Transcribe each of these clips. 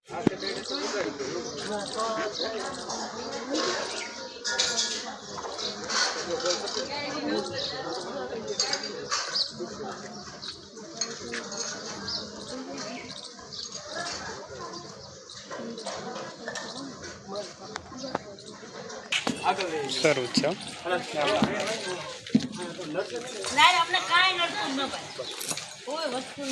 સારું છે આપણે કાંઈ નડતું ન ભાઈ કોઈ વસ્તુ ન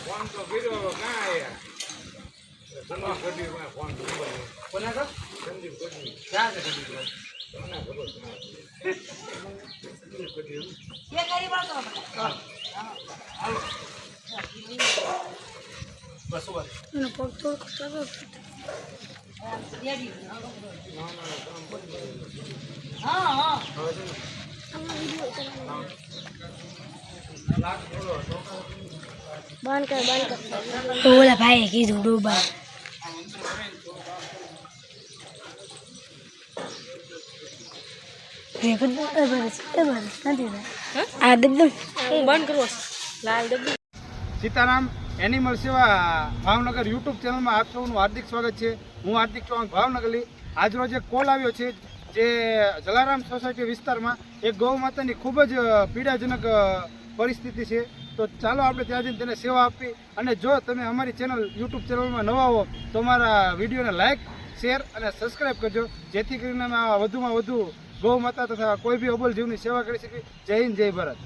ફોન તો કર્યો ના આયા જમા કરી ફોન કોના કા સંદીપ કરી ક્યાં છે સંદીપ કોના ખબર સંદીપ કરી ये करी बात करो હાલો બસ બસ ना पग तोड़ करता तो हां हां बांध कर तो बोला भाई की डूबा देखो નથી આ ડબ્બો હું બંધ કરો લાલ ડબ્બો સીતારામ એનિમલ સેવા ભાવનગર યુટ્યુબ ચેનલમાં આપ સૌનું હાર્દિક સ્વાગત છે. હું હાર્દિક ચૌહાણ ભાવનગરથી. આજરોજ એક કોલ આવ્યો છે જે જલારામ સોસાયટી વિસ્તારમાં એક ગૌ માતાની ખૂબ જ પીડાજનક પરિસ્થિતિ છે. તો ચાલો આપણે ત્યાં જઈને તેને સેવા આપી. અને જો તમે અમારી ચેનલ યુટ્યુબ ચેનલમાં નવા હો તો અમારા વિડીયોને લાઇક શેર અને સબસ્ક્રાઈબ કરજો, જેથી કરીને અમે વધુમાં વધુ ગૌ માતા તથા કોઈ બી અબોલ જીવની સેવા કરી શકીએ. જય હિન્દ, જય ભારત.